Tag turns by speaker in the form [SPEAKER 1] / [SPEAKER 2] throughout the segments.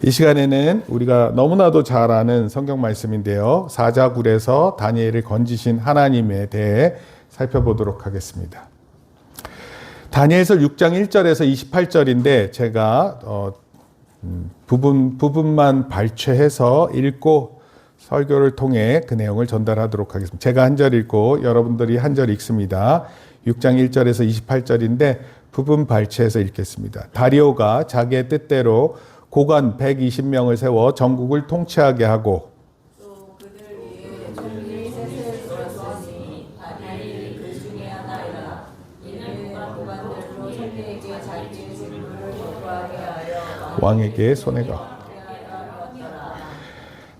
[SPEAKER 1] 이 시간에는 우리가 너무나도 잘 아는 성경 말씀인데요. 사자굴에서 다니엘을 건지신 하나님에 대해 살펴보도록 하겠습니다. 다니엘서 6장 1절에서 28절인데 제가 부분만 발췌해서 읽고 설교를 통해 그 내용을 전달하도록 하겠습니다. 제가 한 절 읽고 여러분들이 한 절 읽습니다. 6장 1절에서 28절인데 부분 발췌해서 읽겠습니다. 다리오가 자기의 뜻대로 고관 120명을 세워 전국을 통치하게 하고
[SPEAKER 2] 또 그들 위에 총리 셋을 두었으니 다니엘이 그 중에 하나이라. 이는 고관들로 총리에게 자기의 직무를 요구하게 하여
[SPEAKER 1] 왕에게 손해가.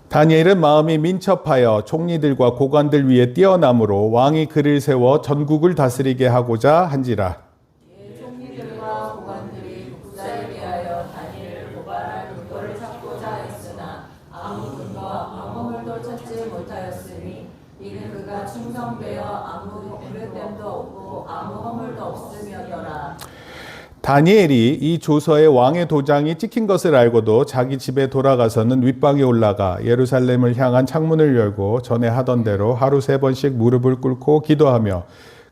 [SPEAKER 1] 다니엘은 마음이 민첩하여 총리들과 고관들 위에 뛰어남으로 왕이 그를 세워 전국을 다스리게 하고자 한지라.
[SPEAKER 2] 총리들과 고관들이 국사에 대하여 다니엘을 고발할 근거를 찾고자 했으나 아무 근거와 허물도 찾지 못하였으니 이는 그가 충성되어 아무 오랫됨도 없고 아무 허물도 없음이었더라.
[SPEAKER 1] 다니엘이 이 조서에 왕의 도장이 찍힌 것을 알고도 자기 집에 돌아가서는 윗방에 올라가 예루살렘을 향한 창문을 열고 전에 하던 대로 하루 3번씩 무릎을 꿇고 기도하며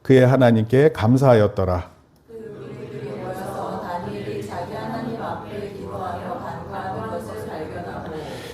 [SPEAKER 1] 그의 하나님께 감사하였더라.
[SPEAKER 2] 그들이 모여서 다니엘이 자기 하나님 앞에 기도하며 간구하는 것을 발견하고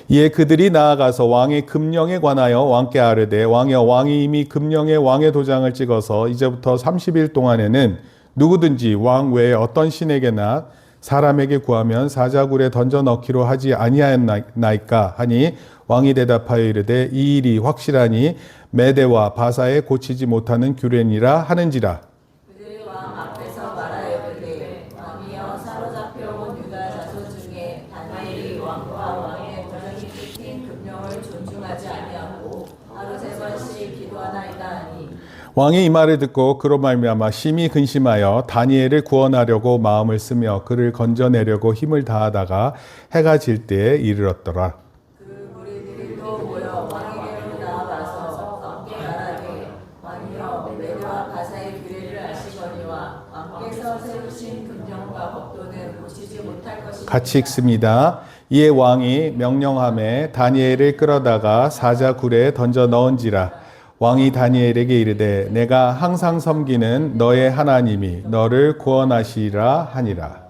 [SPEAKER 1] 이에 그들이 나아가서 왕의 금령에 관하여 왕께 아뢰되 왕이여 왕이 이미 금령에 왕의 도장을 찍어서 이제부터 30일 동안에는 누구든지 왕 외에 어떤 신에게나 사람에게 구하면 사자굴에 던져 넣기로 하지 아니하였나이까 하니 왕이 대답하여 이르되 이 일이 확실하니 메대와 바사에 고치지 못하는 규례니라 하는지라.
[SPEAKER 2] 그들이 왕 앞에서 말하여되되 왕이여 사로잡혀 온 유다 자손 중에 다니엘이 왕과 왕의 도장이 찍힌 금령을 존중하지 아니하고 하루 3번씩 기도하나이다 하니
[SPEAKER 1] 왕이 이 말을 듣고 그로 말미암아 심히 근심하여 다니엘을 구원하려고 마음을 쓰며 그를 건져내려고 힘을 다하다가 해가 질 때에 이르렀더라.
[SPEAKER 2] 그 무리들이 또 모여 왕에게로 나아가서 왕께 말하되 왕이여 메대와 바사의 규례를 아시거니와 왕께서 세우신 금령과 법도는 고치지 못할 것이니라.
[SPEAKER 1] 같이 읽습니다. 이에 왕이 명령함에 다니엘을 끌어다가 사자굴에 던져 넣은지라. 왕이 다니엘에게 이르되 내가 항상 섬기는 너의 하나님이 너를 구원하시리라 하니라.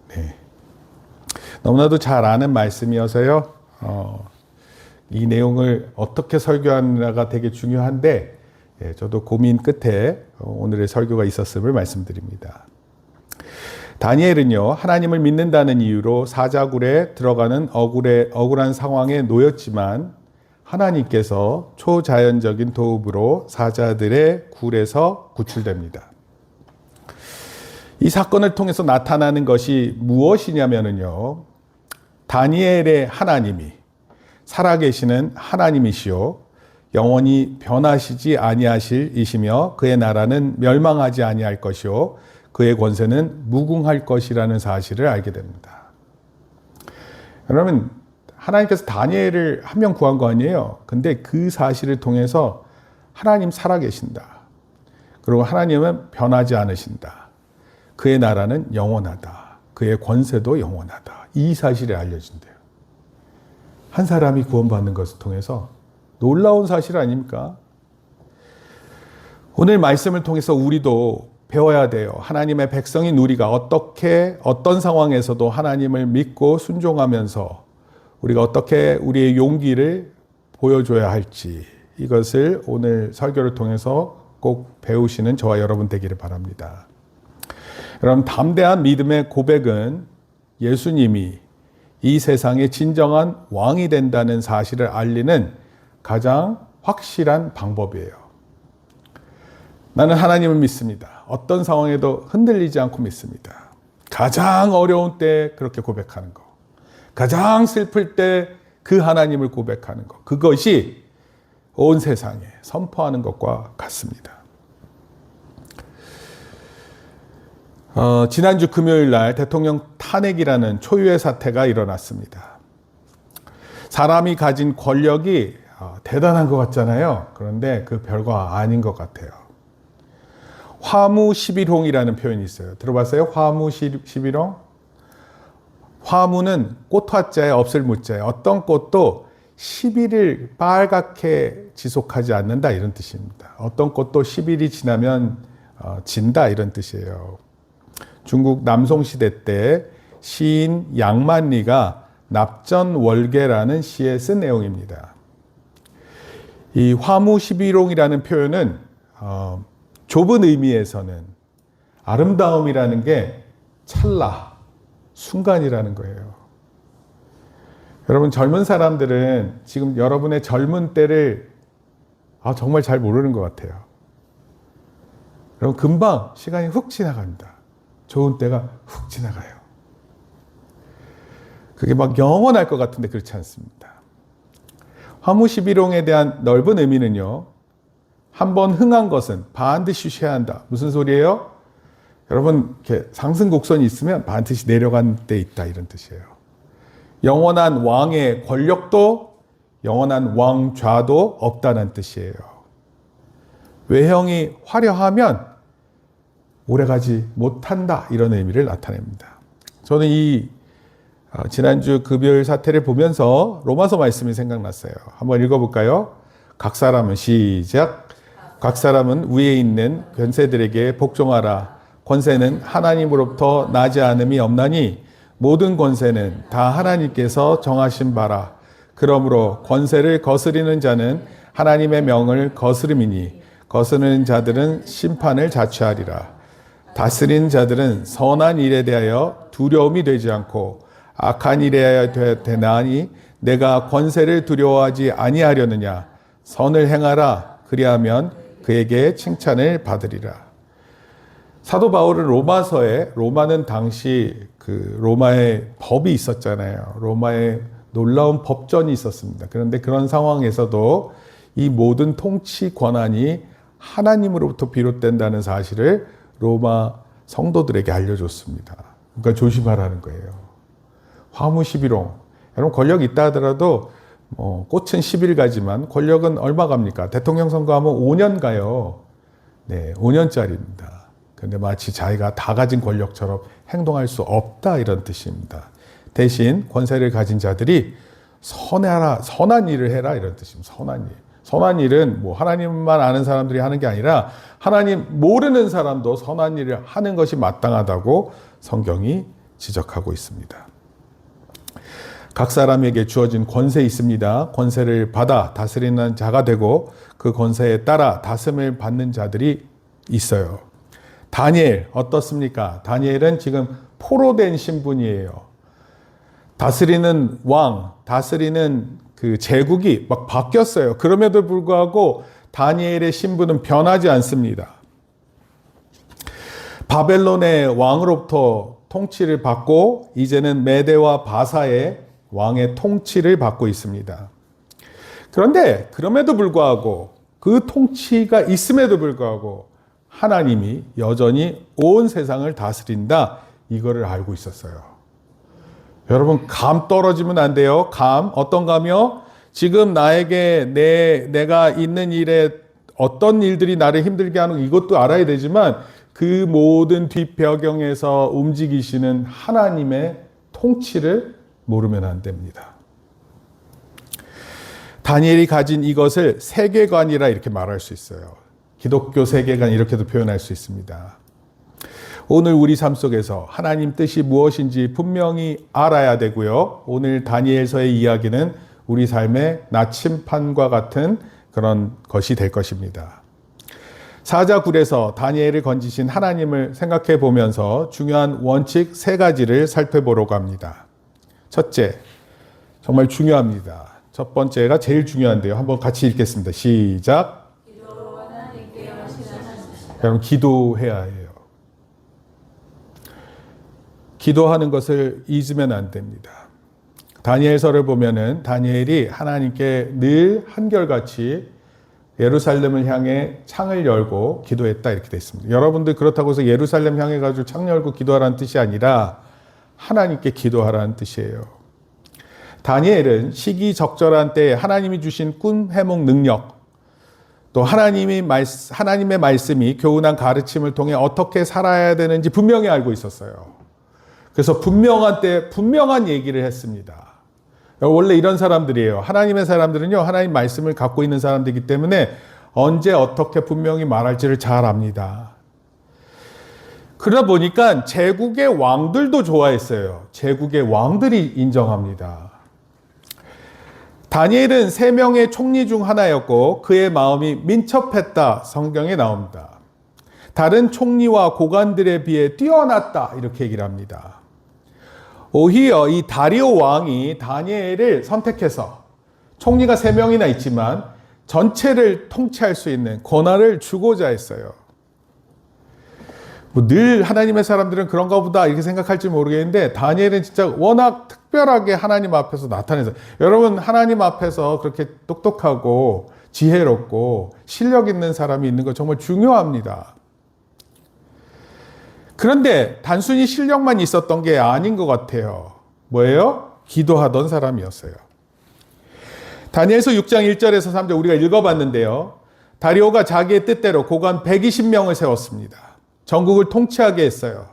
[SPEAKER 1] 네. 너무나도 잘 아는 말씀이어서요. 이 내용을 어떻게 설교하느냐가 되게 중요한데 저도 고민 끝에 오늘의 설교가 있었음을 말씀드립니다. 다니엘은요, 하나님을 믿는다는 이유로 사자굴에 들어가는 억울한 상황에 놓였지만 하나님께서 초자연적인 도움으로 사자들의 굴에서 구출됩니다. 이 사건을 통해서 나타나는 것이 무엇이냐면요, 다니엘의 하나님이 살아계시는 하나님이시요 영원히 변하시지 아니하실 이시며 그의 나라는 멸망하지 아니할 것이요 그의 권세는 무궁할 것이라는 사실을 알게 됩니다. 여러분, 하나님께서 다니엘을 한 명 구한 거 아니에요. 근데 그 사실을 통해서 하나님 살아계신다. 그리고 하나님은 변하지 않으신다. 그의 나라는 영원하다. 그의 권세도 영원하다. 이 사실이 알려진대요. 한 사람이 구원받는 것을 통해서 놀라운 사실 아닙니까? 오늘 말씀을 통해서 우리도 배워야 돼요. 하나님의 백성인 우리가 어떤 상황에서도 하나님을 믿고 순종하면서 우리가 어떻게 우리의 용기를 보여줘야 할지 이것을 오늘 설교를 통해서 꼭 배우시는 저와 여러분 되기를 바랍니다. 여러분, 담대한 믿음의 고백은 예수님이 이 세상의 진정한 왕이 된다는 사실을 알리는 가장 확실한 방법이에요. 나는 하나님을 믿습니다. 어떤 상황에도 흔들리지 않고 믿습니다. 가장 어려운 때 그렇게 고백하는 거. 가장 슬플 때 그 하나님을 고백하는 것. 그것이 온 세상에 선포하는 것과 같습니다. 지난주 금요일 날 대통령 탄핵이라는 초유의 사태가 일어났습니다. 사람이 가진 권력이 대단한 것 같잖아요. 그런데 그 별거 아닌 것 같아요. 화무 11홍이라는 표현이 있어요. 들어봤어요? 화무 11홍? 화무는 꽃화자에 없을 무자에 어떤 꽃도 10일을 빨갛게 지속하지 않는다 이런 뜻입니다. 어떤 꽃도 10일이 지나면 진다 이런 뜻이에요. 중국 남송시대 때 시인 양만리가 납전월계라는 시에 쓴 내용입니다. 이 화무11홍이라는 표현은 좁은 의미에서는 아름다움이라는 게 찰나, 순간이라는 거예요. 여러분 젊은 사람들은 지금 여러분의 젊은 때를 정말 잘 모르는 것 같아요. 여러분 금방 시간이 훅 지나갑니다. 좋은 때가 훅 지나가요. 그게 막 영원할 것 같은데 그렇지 않습니다. 화무11홍에 대한 넓은 의미는요. 한번 흥한 것은 반드시 쉬어야 한다. 무슨 소리예요? 여러분 이렇게 상승 곡선이 있으면 반드시 내려간 데 있다 이런 뜻이에요. 영원한 왕의 권력도 영원한 왕좌도 없다는 뜻이에요. 외형이 화려하면 오래가지 못한다 이런 의미를 나타냅니다. 저는 이 지난주 금요일 사태를 보면서 로마서 말씀이 생각났어요. 한번 읽어볼까요? 각 사람은 시작. 각 사람은 위에 있는 권세들에게 복종하라. 권세는 하나님으로부터 나지 않음이 없나니 모든 권세는 다 하나님께서 정하신 바라. 그러므로 권세를 거스리는 자는 하나님의 명을 거스름이니 거스르는 자들은 심판을 자취하리라. 다스리는 자들은 선한 일에 대하여 두려움이 되지 않고 악한 일에 대하여 되나니 내가 권세를 두려워하지 아니하려느냐. 선을 행하라. 그리하면 그에게 칭찬을 받으리라. 사도 바울은 로마서에 로마는 당시 그 로마의 법이 있었잖아요. 로마의 놀라운 법전이 있었습니다. 그런데 그런 상황에서도 이 모든 통치 권한이 하나님으로부터 비롯된다는 사실을 로마 성도들에게 알려줬습니다. 그러니까 조심하라는 거예요. 화무 11홍. 여러분 권력이 있다 하더라도 꽃은 10일 가지만 권력은 얼마 갑니까? 대통령 선거하면 5년 가요. 네, 5년짜리입니다. 그런데 마치 자기가 다 가진 권력처럼 행동할 수 없다 이런 뜻입니다. 대신 권세를 가진 자들이 선한 일을 해라 이런 뜻입니다. 선한 일. 선한 일은 뭐 하나님만 아는 사람들이 하는 게 아니라 하나님 모르는 사람도 선한 일을 하는 것이 마땅하다고 성경이 지적하고 있습니다. 각 사람에게 주어진 권세 있습니다. 권세를 받아 다스리는 자가 되고 그 권세에 따라 다스림을 받는 자들이 있어요. 다니엘 어떻습니까? 다니엘은 지금 포로된 신분이에요. 다스리는 왕, 다스리는 그 제국이 막 바뀌었어요. 그럼에도 불구하고 다니엘의 신분은 변하지 않습니다. 바벨론의 왕으로부터 통치를 받고 이제는 메대와 바사의 왕의 통치를 받고 있습니다. 그런데 그럼에도 불구하고 그 통치가 있음에도 불구하고 하나님이 여전히 온 세상을 다스린다 이거를 알고 있었어요. 여러분 감 떨어지면 안 돼요. 감 어떤 감이요? 지금 나에게 내가 있는 일에 어떤 일들이 나를 힘들게 하는 이것도 알아야 되지만 그 모든 뒷배경에서 움직이시는 하나님의 통치를 모르면 안 됩니다. 다니엘이 가진 이것을 세계관이라 이렇게 말할 수 있어요. 기독교 세계관 이렇게도 표현할 수 있습니다. 오늘 우리 삶 속에서 하나님 뜻이 무엇인지 분명히 알아야 되고요. 오늘 다니엘서의 이야기는 우리 삶의 나침판과 같은 그런 것이 될 것입니다. 사자굴에서 다니엘을 건지신 하나님을 생각해 보면서 중요한 원칙 3가지를 살펴보려고 합니다. 첫째, 정말 중요합니다. 첫 번째가 제일 중요한데요. 한번 같이 읽겠습니다. 시작. 여러분 기도해야 해요. 기도하는 것을 잊으면 안 됩니다. 다니엘서를 보면은 다니엘이 하나님께 늘 한결같이 예루살렘을 향해 창을 열고 기도했다 이렇게 되어 있습니다. 여러분들 그렇다고 해서 예루살렘 향해 가지고 창 열고 기도하라는 뜻이 아니라 하나님께 기도하라는 뜻이에요. 다니엘은 시기적절한 때에 하나님이 주신 꿈 해몽 능력 또 하나님의 말씀이 교훈한 가르침을 통해 어떻게 살아야 되는지 분명히 알고 있었어요. 그래서 분명한 때 분명한 얘기를 했습니다. 원래 이런 사람들이에요. 하나님의 사람들은요, 하나님 말씀을 갖고 있는 사람들이기 때문에 언제 어떻게 분명히 말할지를 잘 압니다. 그러다 보니까 제국의 왕들도 좋아했어요. 제국의 왕들이 인정합니다. 다니엘은 3명의 총리 중 하나였고 그의 마음이 민첩했다. 성경에 나옵니다. 다른 총리와 고관들에 비해 뛰어났다. 이렇게 얘기를 합니다. 오히려 이 다리오 왕이 다니엘을 선택해서 총리가 3명이나 있지만 전체를 통치할 수 있는 권한을 주고자 했어요. 늘 하나님의 사람들은 그런가 보다 이렇게 생각할지 모르겠는데 다니엘은 진짜 워낙 특별하게 하나님 앞에서 나타내서, 여러분 하나님 앞에서 그렇게 똑똑하고 지혜롭고 실력 있는 사람이 있는 거 정말 중요합니다. 그런데 단순히 실력만 있었던 게 아닌 것 같아요. 뭐예요? 기도하던 사람이었어요. 다니엘서 6장 1절에서 3절 우리가 읽어봤는데요. 다리오가 자기의 뜻대로 고관 120명을 세웠습니다. 전국을 통치하게 했어요.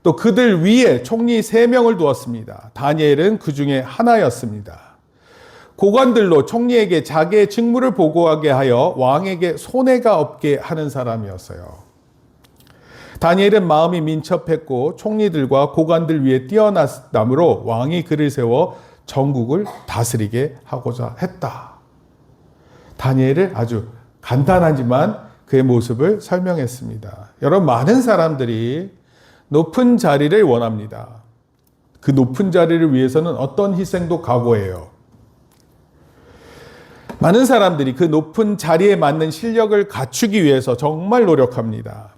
[SPEAKER 1] 또 그들 위에 총리 3명을 두었습니다. 다니엘은 그 중에 하나였습니다. 고관들로 총리에게 자기의 직무를 보고하게 하여 왕에게 손해가 없게 하는 사람이었어요. 다니엘은 마음이 민첩했고 총리들과 고관들 위에 뛰어났으므로 왕이 그를 세워 전국을 다스리게 하고자 했다. 다니엘을 아주 간단하지만 그의 모습을 설명했습니다. 여러분, 많은 사람들이 높은 자리를 원합니다. 그 높은 자리를 위해서는 어떤 희생도 각오해요. 많은 사람들이 그 높은 자리에 맞는 실력을 갖추기 위해서 정말 노력합니다.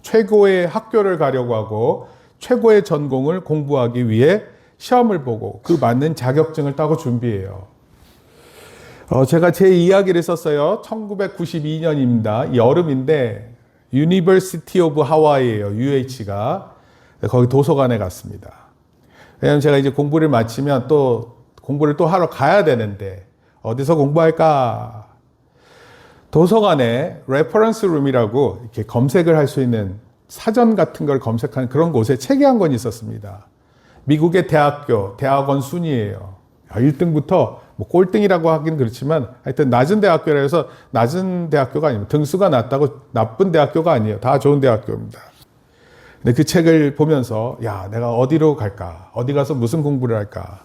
[SPEAKER 1] 최고의 학교를 가려고 하고 최고의 전공을 공부하기 위해 시험을 보고 그 맞는 자격증을 따고 준비해요. 제가 제 이야기를 썼어요. 1992년입니다. 여름인데 University of Hawaii예요. UH가. 거기 도서관에 갔습니다. 왜냐하면 제가 이제 공부를 마치면 또 공부를 또 하러 가야 되는데 어디서 공부할까? 도서관에 레퍼런스 룸이라고 이렇게 검색을 할 수 있는 사전 같은 걸 검색하는 그런 곳에 책이 한 권 있었습니다. 미국의 대학교, 대학원 순위예요. 1등부터 뭐 꼴등이라고 하긴 그렇지만 하여튼 낮은 대학교라 해서 낮은 대학교가 아닙니다. 등수가 낮다고 나쁜 대학교가 아니에요. 다 좋은 대학교입니다. 근데 그 책을 보면서 야, 내가 어디로 갈까? 어디 가서 무슨 공부를 할까?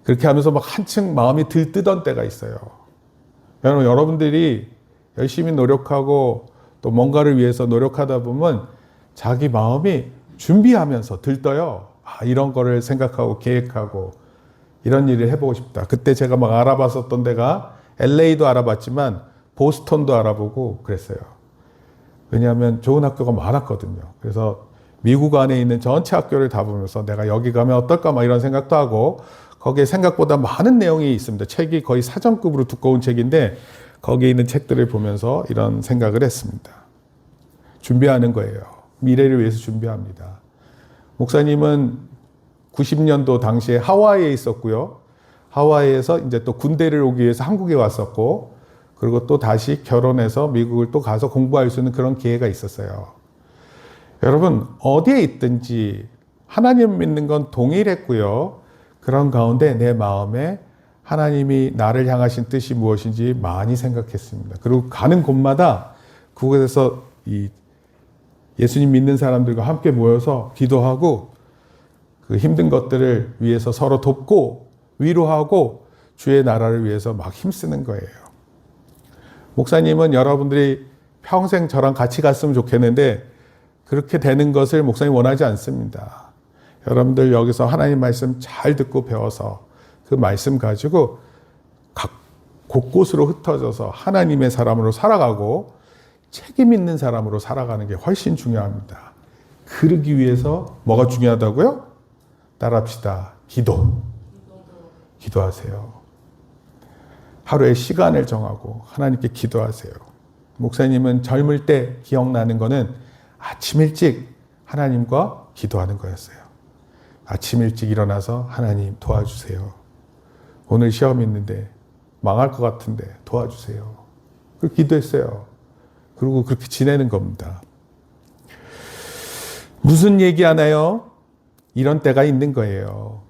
[SPEAKER 1] 그렇게 하면서 막 한층 마음이 들뜨던 때가 있어요. 여러분들이 열심히 노력하고 또 뭔가를 위해서 노력하다 보면 자기 마음이 준비하면서 들떠요. 이런 거를 생각하고 계획하고 이런 일을 해보고 싶다. 그때 제가 막 알아봤었던 데가 LA도 알아봤지만 보스턴도 알아보고 그랬어요. 왜냐하면 좋은 학교가 많았거든요. 그래서 미국 안에 있는 전체 학교를 다 보면서 내가 여기 가면 어떨까 막 이런 생각도 하고 거기에 생각보다 많은 내용이 있습니다. 책이 거의 사전급으로 두꺼운 책인데 거기에 있는 책들을 보면서 이런 생각을 했습니다. 준비하는 거예요. 미래를 위해서 준비합니다. 목사님은 90년도 당시에 하와이에 있었고요. 하와이에서 이제 또 군대를 오기 위해서 한국에 왔었고, 그리고 또 다시 결혼해서 미국을 또 가서 공부할 수 있는 그런 기회가 있었어요. 여러분, 어디에 있든지 하나님 믿는 건 동일했고요. 그런 가운데 내 마음에 하나님이 나를 향하신 뜻이 무엇인지 많이 생각했습니다. 그리고 가는 곳마다 그곳에서 이 예수님 믿는 사람들과 함께 모여서 기도하고 그 힘든 것들을 위해서 서로 돕고 위로하고 주의 나라를 위해서 막 힘쓰는 거예요. 목사님은 여러분들이 평생 저랑 같이 갔으면 좋겠는데 그렇게 되는 것을 목사님 원하지 않습니다. 여러분들 여기서 하나님 말씀 잘 듣고 배워서 그 말씀 가지고 각 곳곳으로 흩어져서 하나님의 사람으로 살아가고 책임 있는 사람으로 살아가는 게 훨씬 중요합니다. 그러기 위해서 뭐가 중요하다고요? 따라합시다. 기도하세요. 하루에 시간을 정하고 하나님께 기도하세요. 목사님은 젊을 때 기억나는 거는 아침 일찍 하나님과 기도하는 거였어요. 아침 일찍 일어나서 하나님 도와주세요. 오늘 시험 있는데 망할 것 같은데 도와주세요. 그렇게 기도했어요. 그리고 그렇게 지내는 겁니다. 무슨 얘기하나요? 이런 때가 있는 거예요.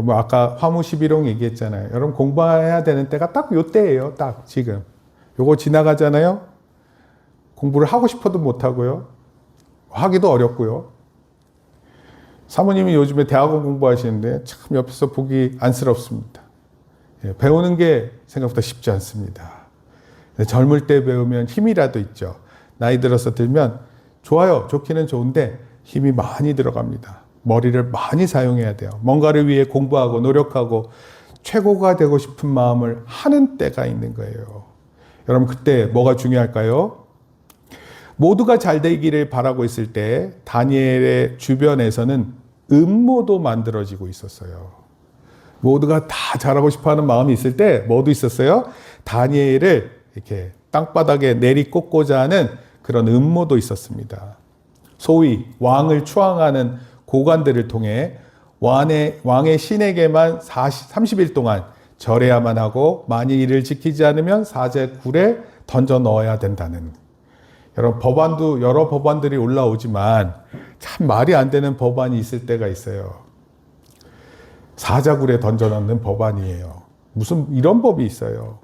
[SPEAKER 1] 뭐 아까 화무 11홍 얘기했잖아요. 여러분 공부해야 되는 때가 딱 요 때예요. 딱 지금. 요거 지나가잖아요. 공부를 하고 싶어도 못하고요. 하기도 어렵고요. 사모님이 요즘에 대학원 공부하시는데 참 옆에서 보기 안쓰럽습니다. 배우는 게 생각보다 쉽지 않습니다. 젊을 때 배우면 힘이라도 있죠. 나이 들어서 들면 좋아요. 좋기는 좋은데 힘이 많이 들어갑니다. 머리를 많이 사용해야 돼요. 뭔가를 위해 공부하고 노력하고 최고가 되고 싶은 마음을 하는 때가 있는 거예요. 여러분 그때 뭐가 중요할까요? 모두가 잘 되기를 바라고 있을 때 다니엘의 주변에서는 음모도 만들어지고 있었어요. 모두가 다 잘하고 싶어하는 마음이 있을 때 뭐도 있었어요? 다니엘을 이렇게 땅바닥에 내리꽂고자 하는 그런 음모도 있었습니다. 소위 왕을 추앙하는 고관들을 통해 왕의 신에게만 30일 동안 절해야만 하고 만일 이를 지키지 않으면 사제굴에 던져 넣어야 된다는. 여러분 여러 법안들이 올라오지만 참 말이 안 되는 법안이 있을 때가 있어요. 사자굴에 던져 넣는 법안이에요. 무슨 이런 법이 있어요.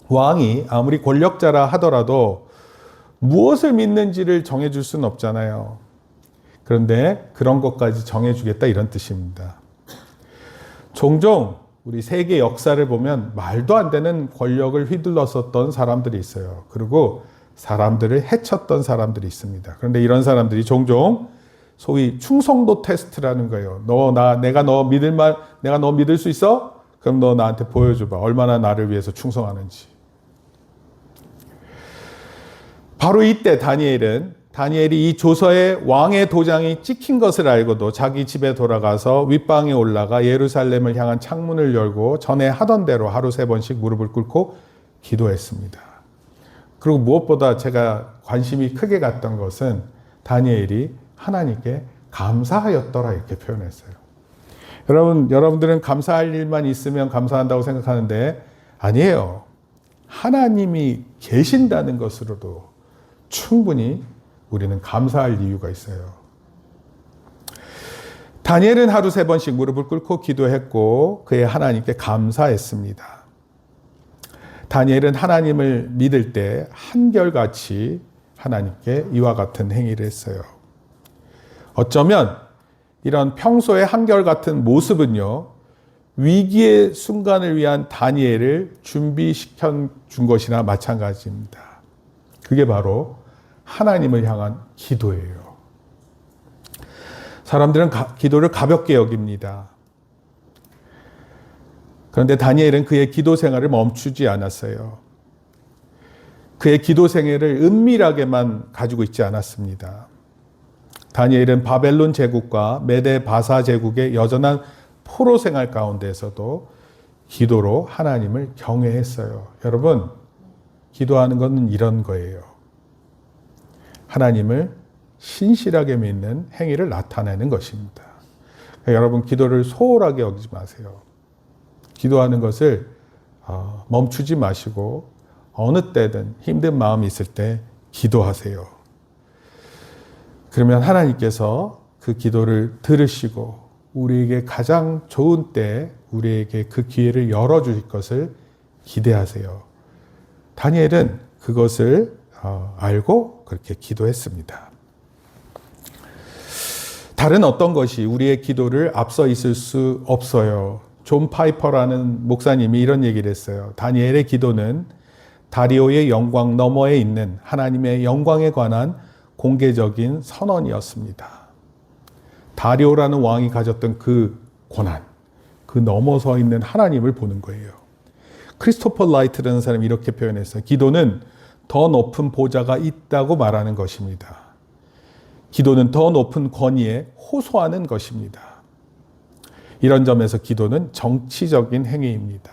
[SPEAKER 1] 왕이 아무리 권력자라 하더라도 무엇을 믿는지를 정해줄 수는 없잖아요. 그런데 그런 것까지 정해주겠다 이런 뜻입니다. 종종 우리 세계 역사를 보면 말도 안 되는 권력을 휘둘렀었던 사람들이 있어요. 그리고 사람들을 해쳤던 사람들이 있습니다. 그런데 이런 사람들이 종종 소위 충성도 테스트라는 거예요. 내가 너 믿을 수 있어? 그럼 너 나한테 보여줘봐. 얼마나 나를 위해서 충성하는지. 바로 이때 다니엘이 이 조서에 왕의 도장이 찍힌 것을 알고도 자기 집에 돌아가서 윗방에 올라가 예루살렘을 향한 창문을 열고 전에 하던 대로 하루 3번씩 무릎을 꿇고 기도했습니다. 그리고 무엇보다 제가 관심이 크게 갔던 것은 다니엘이 하나님께 감사하였더라 이렇게 표현했어요. 여러분들은 감사할 일만 있으면 감사한다고 생각하는데 아니에요. 하나님이 계신다는 것으로도 충분히 우리는 감사할 이유가 있어요. 다니엘은 하루 3번씩 무릎을 꿇고 기도했고 그의 하나님께 감사했습니다. 다니엘은 하나님을 믿을 때 한결같이 하나님께 이와 같은 행위를 했어요. 어쩌면 이런 평소의 한결같은 모습은요, 위기의 순간을 위한 다니엘을 준비시켜 준 것이나 마찬가지입니다. 그게 바로 하나님을 향한 기도예요. 사람들은 기도를 가볍게 여깁니다. 그런데 다니엘은 그의 기도 생활을 멈추지 않았어요. 그의 기도 생애를 은밀하게만 가지고 있지 않았습니다. 다니엘은 바벨론 제국과 메데 바사 제국의 여전한 포로 생활 가운데서도 기도로 하나님을 경외했어요. 여러분, 기도하는 것은 이런 거예요. 하나님을 신실하게 믿는 행위를 나타내는 것입니다. 여러분, 기도를 소홀하게 여기지 마세요. 기도하는 것을 멈추지 마시고 어느 때든 힘든 마음이 있을 때 기도하세요. 그러면 하나님께서 그 기도를 들으시고 우리에게 가장 좋은 때 우리에게 그 기회를 열어주실 것을 기대하세요. 다니엘은 그것을 알고 그렇게 기도했습니다. 다른 어떤 것이 우리의 기도를 앞서 있을 수 없어요. 존 파이퍼라는 목사님이 이런 얘기를 했어요. 다니엘의 기도는 다리오의 영광 너머에 있는 하나님의 영광에 관한 공개적인 선언이었습니다. 다리오라는 왕이 가졌던 그 고난, 그 넘어서 있는 하나님을 보는 거예요. 크리스토퍼 라이트라는 사람이 이렇게 표현했어요. 기도는 더 높은 보좌가 있다고 말하는 것입니다. 기도는 더 높은 권위에 호소하는 것입니다. 이런 점에서 기도는 정치적인 행위입니다.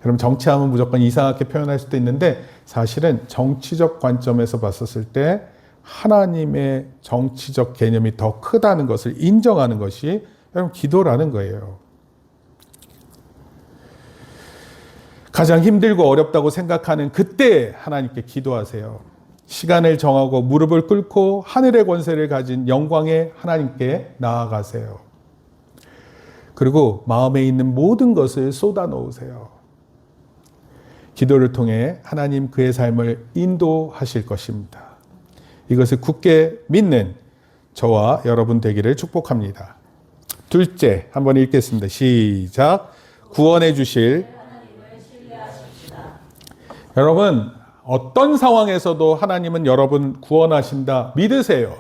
[SPEAKER 1] 여러분, 정치하면 무조건 이상하게 표현할 수도 있는데 사실은 정치적 관점에서 봤었을 때 하나님의 정치적 개념이 더 크다는 것을 인정하는 것이 여러분 기도라는 거예요. 가장 힘들고 어렵다고 생각하는 그때 하나님께 기도하세요. 시간을 정하고 무릎을 꿇고 하늘의 권세를 가진 영광의 하나님께 나아가세요. 그리고 마음에 있는 모든 것을 쏟아 놓으세요. 기도를 통해 하나님 그의 삶을 인도하실 것입니다. 이것을 굳게 믿는 저와 여러분 되기를 축복합니다. 둘째, 한번 읽겠습니다. 시작. 구원해 주실 여러분, 어떤 상황에서도 하나님은 여러분 구원하신다. 믿으세요.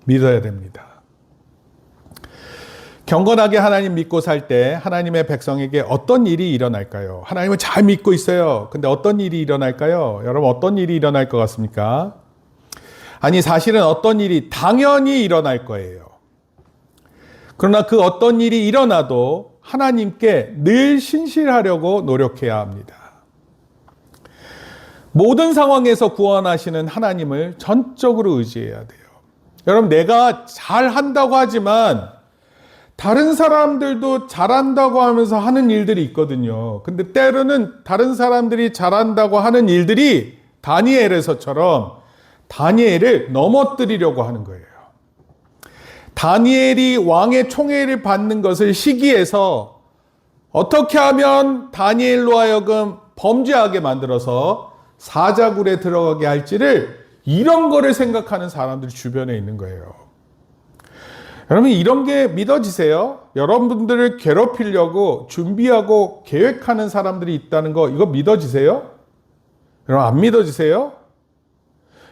[SPEAKER 1] 믿어야 됩니다. 경건하게 하나님 믿고 살 때 하나님의 백성에게 어떤 일이 일어날까요? 하나님을 잘 믿고 있어요. 근데 어떤 일이 일어날까요? 여러분 어떤 일이 일어날 것 같습니까? 아니 사실은 어떤 일이 당연히 일어날 거예요. 그러나 그 어떤 일이 일어나도 하나님께 늘 신실하려고 노력해야 합니다. 모든 상황에서 구원하시는 하나님을 전적으로 의지해야 돼요. 여러분 내가 잘한다고 하지만 다른 사람들도 잘한다고 하면서 하는 일들이 있거든요. 근데 때로는 다른 사람들이 잘한다고 하는 일들이 다니엘에서처럼 다니엘을 넘어뜨리려고 하는 거예요. 다니엘이 왕의 총애를 받는 것을 시기해서 어떻게 하면 다니엘로 하여금 범죄하게 만들어서 사자굴에 들어가게 할지를 이런 거를 생각하는 사람들이 주변에 있는 거예요. 여러분 이런 게 믿어지세요? 여러분들을 괴롭히려고 준비하고 계획하는 사람들이 있다는 거 이거 믿어지세요? 여러분 안 믿어지세요?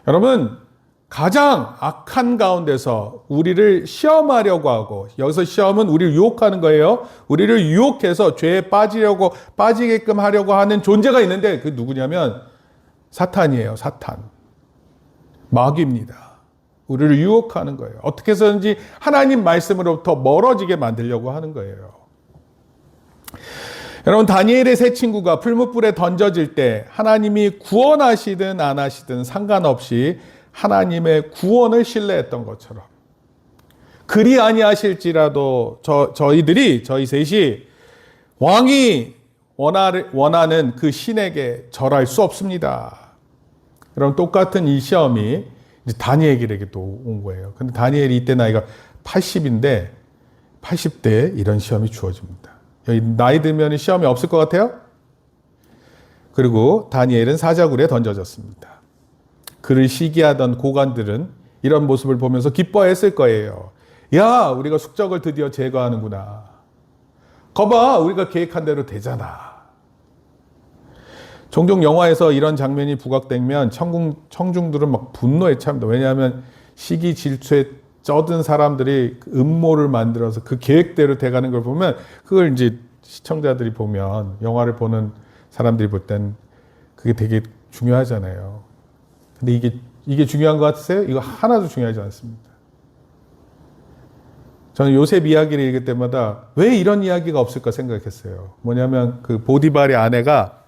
[SPEAKER 1] 여러분 가장 악한 가운데서 우리를 시험하려고 하고 여기서 시험은 우리를 유혹하는 거예요. 우리를 유혹해서 죄에 빠지게끔 하려고 하는 존재가 있는데 그 누구냐면 사탄이에요. 사탄. 마귀입니다. 우리를 유혹하는 거예요. 어떻게 해서든지 하나님 말씀으로부터 멀어지게 만들려고 하는 거예요. 여러분 다니엘의 세 친구가 풀무불에 던져질 때 하나님이 구원하시든 안 하시든 상관없이 하나님의 구원을 신뢰했던 것처럼 그리 아니하실지라도 저희 셋이 왕이 원하는 그 신에게 절할 수 없습니다. 그럼 똑같은 이 시험이 이제 다니엘에게 또 온 거예요. 근데 다니엘이 이때 나이가 80인데 80대에 이런 시험이 주어집니다. 여기 나이 들면 시험이 없을 것 같아요? 그리고 다니엘은 사자굴에 던져졌습니다. 그를 시기하던 고관들은 이런 모습을 보면서 기뻐했을 거예요. 야, 우리가 숙적을 드디어 제거하는구나. 거봐, 우리가 계획한 대로 되잖아. 종종 영화에서 이런 장면이 부각되면 청중들은 막 분노에 차입니다. 왜냐하면 시기 질투에 쩌든 사람들이 음모를 만들어서 그 계획대로 돼가는 걸 보면 그걸 이제 시청자들이 보면 영화를 보는 사람들이 볼 땐 그게 되게 중요하잖아요. 근데 이게 중요한 것 같으세요? 이거 하나도 중요하지 않습니다. 저는 요셉 이야기를 읽을 때마다 왜 이런 이야기가 없을까 생각했어요. 뭐냐면 그 보디발의 아내가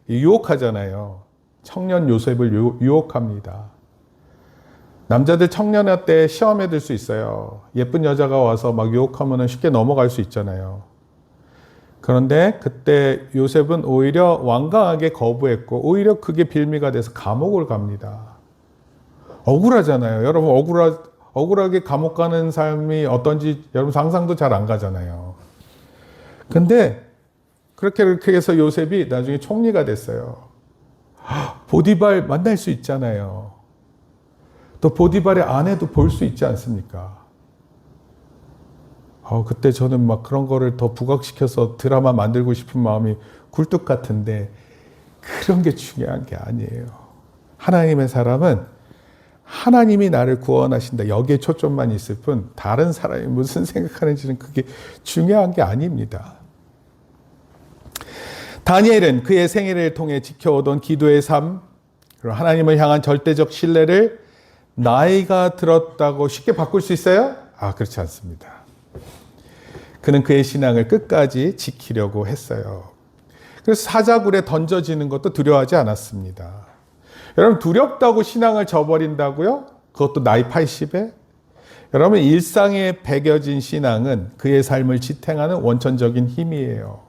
[SPEAKER 1] 유혹하잖아요. 청년 요셉을 유혹합니다. 남자들 청년화 때 시험에 들 수 있어요. 예쁜 여자가 와서 막 유혹하면 쉽게 넘어갈 수 있잖아요. 그런데 그때 요셉은 오히려 완강하게 거부했고 오히려 그게 빌미가 돼서 감옥을 갑니다. 억울하잖아요. 여러분 억울하게 감옥 가는 삶이 어떤지 여러분 상상도 잘 안 가잖아요. 근데 그렇게 해서 요셉이 나중에 총리가 됐어요. 보디발 만날 수 있잖아요. 또 보디발의 아내도 볼 수 있지 않습니까? 그때 저는 막 그런 거를 더 부각시켜서 드라마 만들고 싶은 마음이 굴뚝 같은데 그런 게 중요한 게 아니에요. 하나님의 사람은 하나님이 나를 구원하신다. 여기에 초점만 있을 뿐 다른 사람이 무슨 생각하는지는 그게 중요한 게 아닙니다. 다니엘은 그의 생애를 통해 지켜오던 기도의 삶, 그리고 하나님을 향한 절대적 신뢰를 나이가 들었다고 쉽게 바꿀 수 있어요? 그렇지 않습니다. 그는 그의 신앙을 끝까지 지키려고 했어요. 그래서 사자굴에 던져지는 것도 두려워하지 않았습니다. 여러분 두렵다고 신앙을 저버린다고요? 그것도 나이 80에? 여러분 일상에 배겨진 신앙은 그의 삶을 지탱하는 원천적인 힘이에요.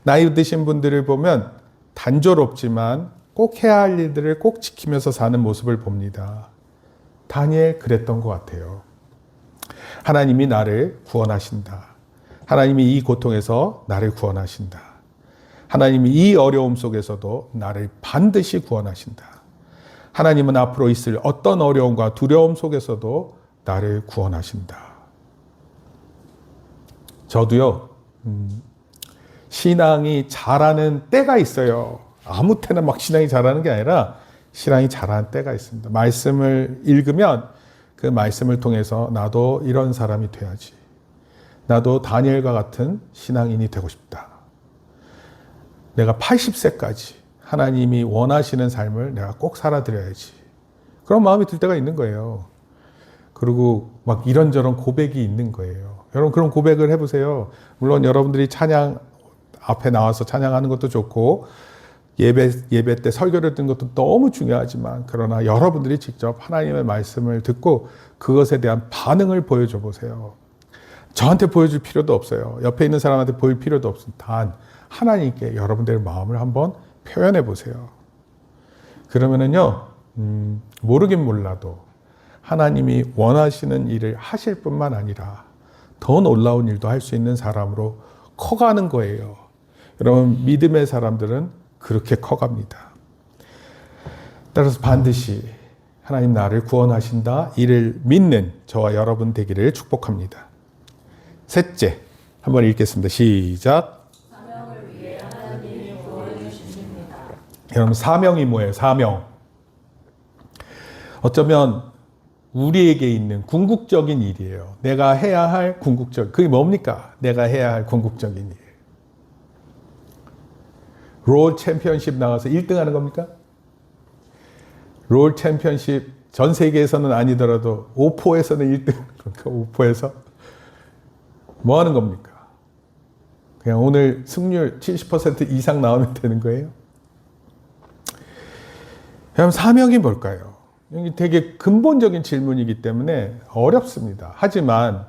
[SPEAKER 1] 나이 드신 분들을 보면 단조롭지만 꼭 해야 할 일들을 꼭 지키면서 사는 모습을 봅니다. 다니엘 그랬던 것 같아요. 하나님이 나를 구원하신다. 하나님이 이 고통에서 나를 구원하신다. 하나님이 이 어려움 속에서도 나를 반드시 구원하신다. 하나님은 앞으로 있을 어떤 어려움과 두려움 속에서도 나를 구원하신다. 저도요, 신앙이 자라는 때가 있어요. 아무 때나 막 신앙이 자라는 게 아니라 신앙이 자라는 때가 있습니다. 말씀을 읽으면 그 말씀을 통해서 나도 이런 사람이 돼야지. 나도 다니엘과 같은 신앙인이 되고 싶다. 내가 80세까지 하나님이 원하시는 삶을 내가 꼭 살아드려야지. 그런 마음이 들 때가 있는 거예요. 그리고 막 이런저런 고백이 있는 거예요. 여러분 그런 고백을 해보세요. 물론 여러분들이 찬양 앞에 나와서 찬양하는 것도 좋고 예배 때 설교를 듣는 것도 너무 중요하지만 그러나 여러분들이 직접 하나님의 말씀을 듣고 그것에 대한 반응을 보여줘 보세요. 저한테 보여줄 필요도 없어요. 옆에 있는 사람한테 보일 필요도 없습니다. 단 하나님께 여러분들의 마음을 한번 표현해 보세요. 그러면은요, 모르긴 몰라도 하나님이 원하시는 일을 하실 뿐만 아니라 더 놀라운 일도 할 수 있는 사람으로 커가는 거예요. 여러분, 믿음의 사람들은 그렇게 커갑니다. 따라서 반드시 하나님 나를 구원하신다, 이를 믿는 저와 여러분 되기를 축복합니다. 셋째, 한번 읽겠습니다. 시작.
[SPEAKER 2] 사명을 위해 하나님이 구원해 주십니다.
[SPEAKER 1] 여러분, 사명이 뭐예요? 사명. 어쩌면 우리에게 있는 궁극적인 일이에요. 내가 해야 할 그게 뭡니까? 내가 해야 할 궁극적인 일. 롤 챔피언십 나가서 1등 하는 겁니까? 롤 챔피언십 전 세계에서는 아니더라도 오포에서는 1등 하는 겁니까? 오포에서? 뭐 하는 겁니까? 그냥 오늘 승률 70% 이상 나오면 되는 거예요? 그럼 사명이 뭘까요? 이게 되게 근본적인 질문이기 때문에 어렵습니다. 하지만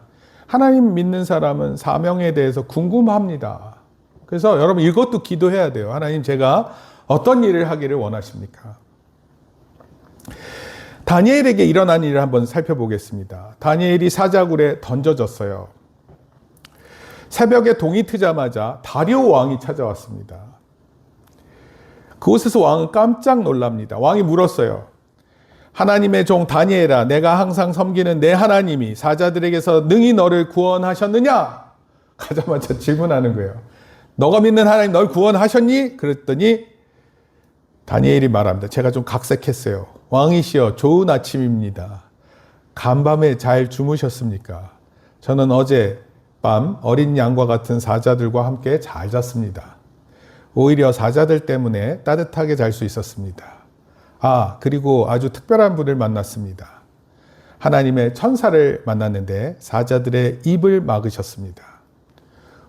[SPEAKER 1] 하나님 믿는 사람은 사명에 대해서 궁금합니다. 그래서 여러분 이것도 기도해야 돼요. 하나님, 제가 어떤 일을 하기를 원하십니까? 다니엘에게 일어난 일을 한번 살펴보겠습니다. 다니엘이 사자굴에 던져졌어요. 새벽에 동이 트자마자 다리오 왕이 찾아왔습니다. 그곳에서 왕은 깜짝 놀랍니다. 왕이 물었어요. 하나님의 종 다니엘아, 내가 항상 섬기는 내 하나님이 사자들에게서 능히 너를 구원하셨느냐? 가자마자 질문하는 거예요. 너가 믿는 하나님 널 구원하셨니? 그랬더니 다니엘이 말합니다. 제가 좀 각색했어요. 왕이시여, 좋은 아침입니다. 간밤에 잘 주무셨습니까? 저는 어제 밤 어린 양과 같은 사자들과 함께 잘 잤습니다. 오히려 사자들 때문에 따뜻하게 잘 수 있었습니다. 그리고 아주 특별한 분을 만났습니다. 하나님의 천사를 만났는데 사자들의 입을 막으셨습니다.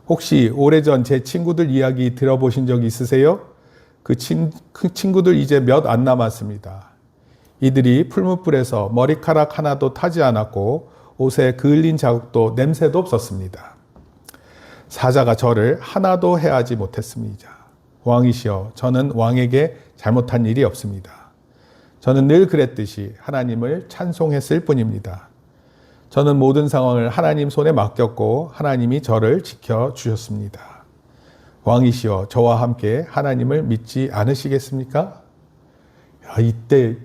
[SPEAKER 1] 혹시 오래전 제 친구들 이야기 들어보신 적 있으세요? 그 친구들 이제 몇 안 남았습니다. 이들이 풀무불에서 머리카락 하나도 타지 않았고 옷에 그을린 자국도 냄새도 없었습니다. 사자가 저를 하나도 해하지 못했습니다. 왕이시여, 저는 왕에게 잘못한 일이 없습니다. 저는 늘 그랬듯이 하나님을 찬송했을 뿐입니다. 저는 모든 상황을 하나님 손에 맡겼고 하나님이 저를 지켜주셨습니다. 왕이시여, 저와 함께 하나님을 믿지 않으시겠습니까? 이때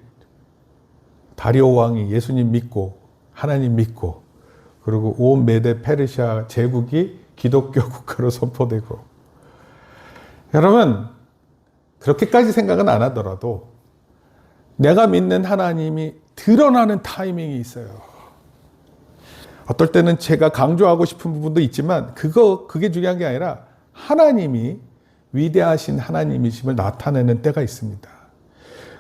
[SPEAKER 1] 다리오 왕이 예수님 믿고 하나님 믿고 그리고 온 메데 페르시아 제국이 기독교 국가로 선포되고, 여러분 그렇게까지 생각은 안 하더라도 내가 믿는 하나님이 드러나는 타이밍이 있어요. 어떨 때는 제가 강조하고 싶은 부분도 있지만 그게 중요한 게 아니라 하나님이 위대하신 하나님이심을 나타내는 때가 있습니다.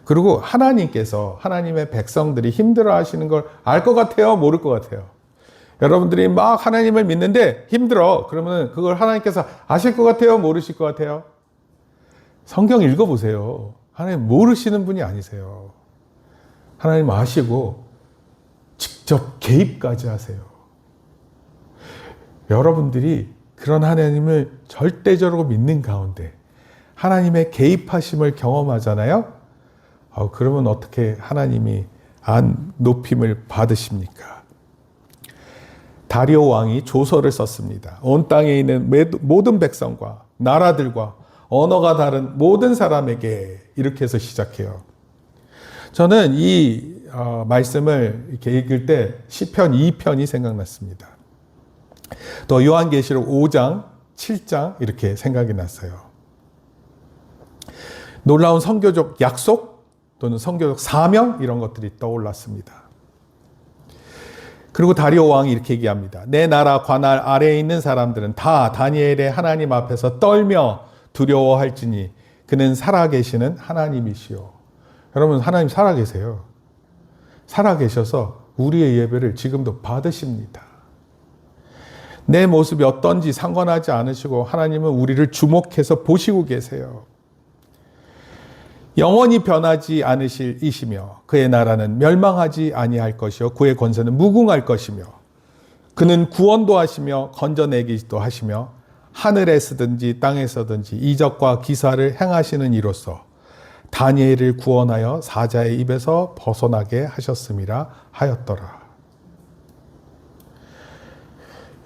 [SPEAKER 1] 그리고 하나님께서 하나님의 백성들이 힘들어 하시는 걸 알 것 같아요? 모를 것 같아요? 여러분들이 막 하나님을 믿는데 힘들어. 그러면 그걸 하나님께서 아실 것 같아요? 모르실 것 같아요? 성경 읽어보세요. 하나님 모르시는 분이 아니세요. 하나님 아시고 직접 개입까지 하세요. 여러분들이 그런 하나님을 절대적으로 믿는 가운데 하나님의 개입하심을 경험하잖아요. 그러면 어떻게 하나님이 안 높임을 받으십니까? 다리오 왕이 조서를 썼습니다. 온 땅에 있는 모든 백성과 나라들과 언어가 다른 모든 사람에게 이렇게 해서 시작해요. 저는 이 말씀을 이렇게 읽을 때 시편 2편이 생각났습니다. 또 요한계시록 5장, 7장 이렇게 생각이 났어요. 놀라운 선교적 약속 또는 선교적 사명 이런 것들이 떠올랐습니다. 그리고 다리오 왕이 이렇게 얘기합니다. 내 나라 관할 아래에 있는 사람들은 다 다니엘의 하나님 앞에서 떨며 두려워할지니 그는 살아계시는 하나님이시요. 여러분, 하나님 살아계세요. 살아계셔서 우리의 예배를 지금도 받으십니다. 내 모습이 어떤지 상관하지 않으시고 하나님은 우리를 주목해서 보시고 계세요. 영원히 변하지 않으실 이시며 그의 나라는 멸망하지 아니할 것이요 그의 권세는 무궁할 것이며 그는 구원도 하시며 건져내기도 하시며 하늘에 서든지 땅에 서든지 이적과 기사를 행하시는 이로써 다니엘을 구원하여 사자의 입에서 벗어나게 하셨음이라 하였더라.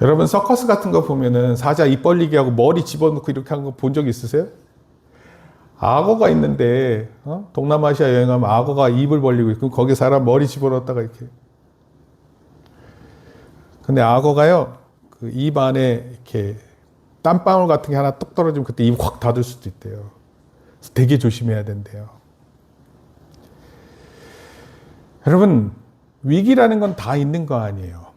[SPEAKER 1] 여러분, 서커스 같은 거 보면은 사자 입 벌리게 하고 머리 집어넣고 이렇게 하는 거 본 적 있으세요? 악어가 있는데 동남아시아 여행하면 악어가 입을 벌리고 있고 거기에 사람 머리 집어넣었다가 이렇게. 근데 악어가요, 그 입 안에 이렇게 땀방울 같은 게 하나 뚝 떨어지면 그때 입 확 닫을 수도 있대요. 그래서 되게 조심해야 된대요. 여러분, 위기라는 건 다 있는 거 아니에요.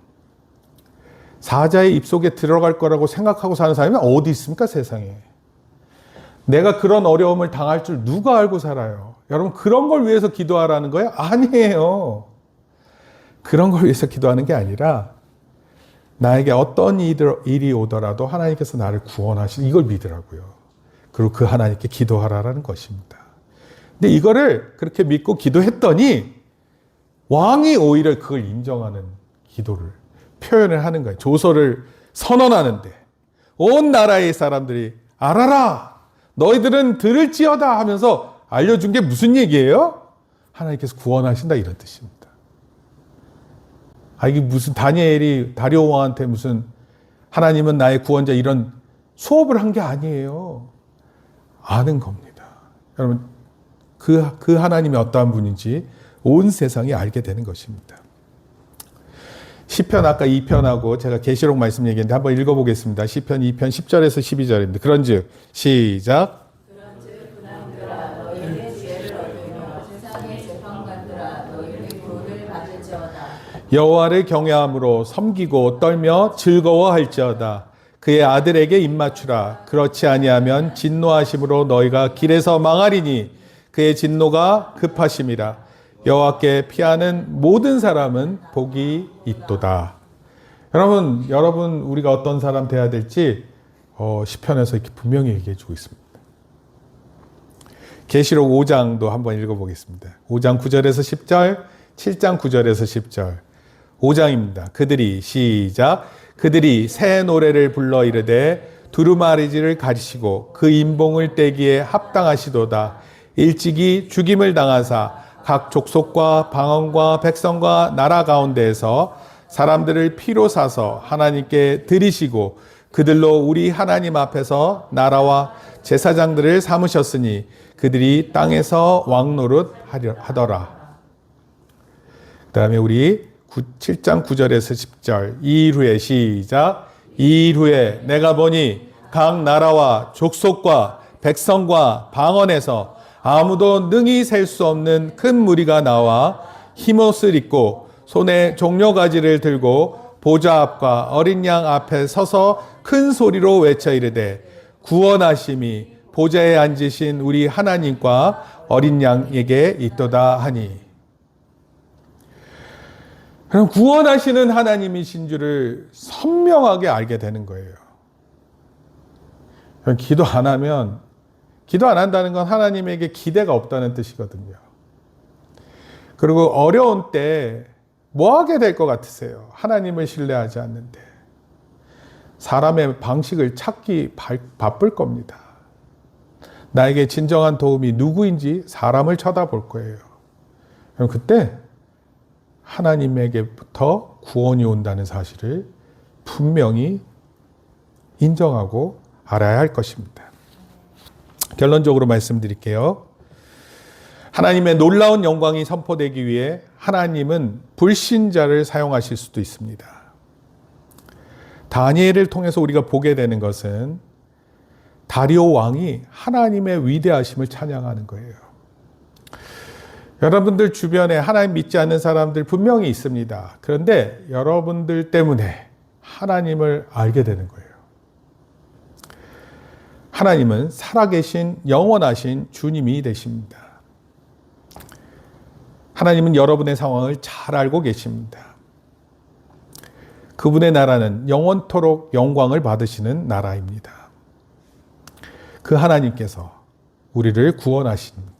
[SPEAKER 1] 사자의 입속에 들어갈 거라고 생각하고 사는 사람이 어디 있습니까, 세상에. 내가 그런 어려움을 당할 줄 누가 알고 살아요? 여러분, 그런 걸 위해서 기도하라는 거예요? 아니에요. 그런 걸 위해서 기도하는 게 아니라 나에게 어떤 일이 오더라도 하나님께서 나를 구원하시는 이걸 믿으라고요. 그리고 그 하나님께 기도하라는 것입니다. 근데 이거를 그렇게 믿고 기도했더니 왕이 오히려 그걸 인정하는 기도를 표현을 하는 거예요. 조서를 선언하는데 온 나라의 사람들이 알아라! 너희들은 들을지어다 하면서 알려준 게 무슨 얘기예요? 하나님께서 구원하신다 이런 뜻입니다. 이게 무슨 다니엘이 다리오 왕한테 무슨 하나님은 나의 구원자 이런 수업을 한 게 아니에요. 아는 겁니다. 여러분, 그 하나님이 어떠한 분인지 온 세상이 알게 되는 것입니다. 시편 아까 2편하고 제가 계시록 말씀 얘기했는데 한번 읽어보겠습니다. 시편 2편 10절에서 12절입니다. 그런즉 시작.
[SPEAKER 2] 그런즉 군왕들아 너희의 지혜를 얻으며 세상의 재판관들아 너희의 구원을 받을지어다.
[SPEAKER 1] 여호와를 경외함으로 섬기고 떨며 즐거워할지어다. 그의 아들에게 입맞추라. 그렇지 아니하면 진노하심으로 너희가 길에서 망하리니 그의 진노가 급하심이라. 여호와께 피하는 모든 사람은 복이 있도다. 여러분 우리가 어떤 사람 돼야 될지 시편에서 이렇게 분명히 얘기해 주고 있습니다. 계시록 5장도 한번 읽어보겠습니다. 5장 9절에서 10절, 7장 9절에서 10절. 5장입니다. 그들이 시작. 그들이 새 노래를 불러 이르되 두루마리질을 가리시고 그 인봉을 떼기에 합당하시도다. 일찍이 죽임을 당하사 각 족속과 방언과 백성과 나라 가운데에서 사람들을 피로 사서 하나님께 드리시고 그들로 우리 하나님 앞에서 나라와 제사장들을 삼으셨으니 그들이 땅에서 왕노릇 하더라. 그 다음에 우리 7장 9절에서 10절. 이 일 후에 시작. 이 일 후에 내가 보니 각 나라와 족속과 백성과 방언에서 아무도 능히 셀 수 없는 큰 무리가 나와 흰옷을 입고 손에 종려가지를 들고 보좌 앞과 어린 양 앞에 서서 큰 소리로 외쳐 이르되 구원하심이 보좌에 앉으신 우리 하나님과 어린 양에게 있도다 하니. 그럼 구원하시는 하나님이신 줄을 선명하게 알게 되는 거예요. 기도 안 하면, 기도 안 한다는 건 하나님에게 기대가 없다는 뜻이거든요. 그리고 어려운 때 뭐 하게 될 것 같으세요? 하나님을 신뢰하지 않는데. 사람의 방식을 찾기 바쁠 겁니다. 나에게 진정한 도움이 누구인지 사람을 쳐다볼 거예요. 그럼 그때 하나님에게부터 구원이 온다는 사실을 분명히 인정하고 알아야 할 것입니다. 결론적으로 말씀드릴게요. 하나님의 놀라운 영광이 선포되기 위해 하나님은 불신자를 사용하실 수도 있습니다. 다니엘을 통해서 우리가 보게 되는 것은 다리오 왕이 하나님의 위대하심을 찬양하는 거예요. 여러분들 주변에 하나님 믿지 않는 사람들 분명히 있습니다. 그런데 여러분들 때문에 하나님을 알게 되는 거예요. 하나님은 살아계신 영원하신 주님이 되십니다. 하나님은 여러분의 상황을 잘 알고 계십니다. 그분의 나라는 영원토록 영광을 받으시는 나라입니다. 그 하나님께서 우리를 구원하십니다.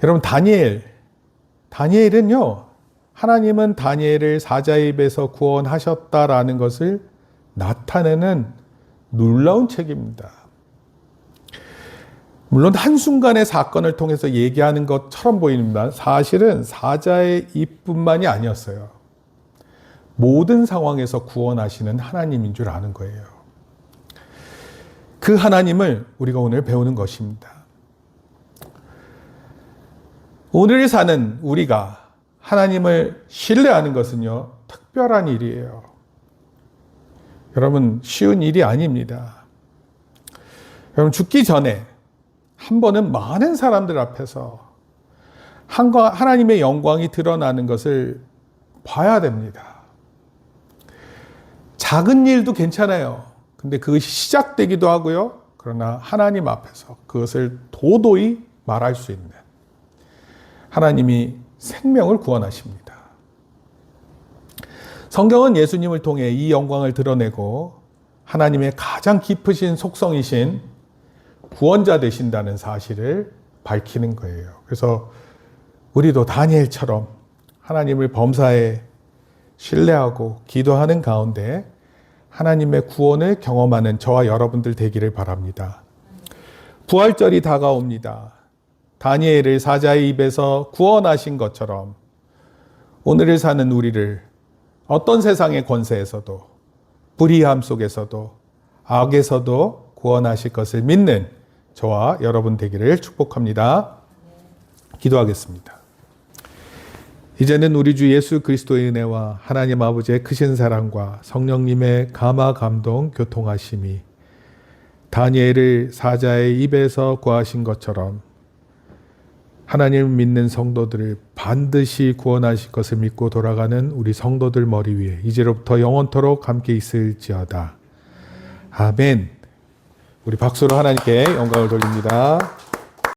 [SPEAKER 1] 여러분, 다니엘은요, 하나님은 다니엘을 사자의 입에서 구원하셨다라는 것을 나타내는 놀라운 책입니다. 물론 한순간의 사건을 통해서 얘기하는 것처럼 보입니다. 사실은 사자의 입뿐만이 아니었어요. 모든 상황에서 구원하시는 하나님인 줄 아는 거예요. 그 하나님을 우리가 오늘 배우는 것입니다. 오늘 사는 우리가 하나님을 신뢰하는 것은요, 특별한 일이에요. 여러분, 쉬운 일이 아닙니다. 여러분, 죽기 전에 한 번은 많은 사람들 앞에서 하나님의 영광이 드러나는 것을 봐야 됩니다. 작은 일도 괜찮아요. 근데 그것이 시작되기도 하고요. 그러나 하나님 앞에서 그것을 도도히 말할 수 있는 하나님이 생명을 구원하십니다. 성경은 예수님을 통해 이 영광을 드러내고 하나님의 가장 깊으신 속성이신 구원자 되신다는 사실을 밝히는 거예요. 그래서 우리도 다니엘처럼 하나님을 범사에 신뢰하고 기도하는 가운데 하나님의 구원을 경험하는 저와 여러분들 되기를 바랍니다. 부활절이 다가옵니다. 다니엘을 사자의 입에서 구원하신 것처럼 오늘을 사는 우리를 어떤 세상의 권세에서도 불의함 속에서도 악에서도 구원하실 것을 믿는 저와 여러분 되기를 축복합니다. 기도하겠습니다. 이제는 우리 주 예수 그리스도의 은혜와 하나님 아버지의 크신 사랑과 성령님의 감화 감동 교통하심이 다니엘을 사자의 입에서 구하신 것처럼 하나님을 믿는 성도들을 반드시 구원하실 것을 믿고 돌아가는 우리 성도들 머리 위에 이제로부터 영원토록 함께 있을지어다. 아멘. 우리 박수로 하나님께 영광을 돌립니다.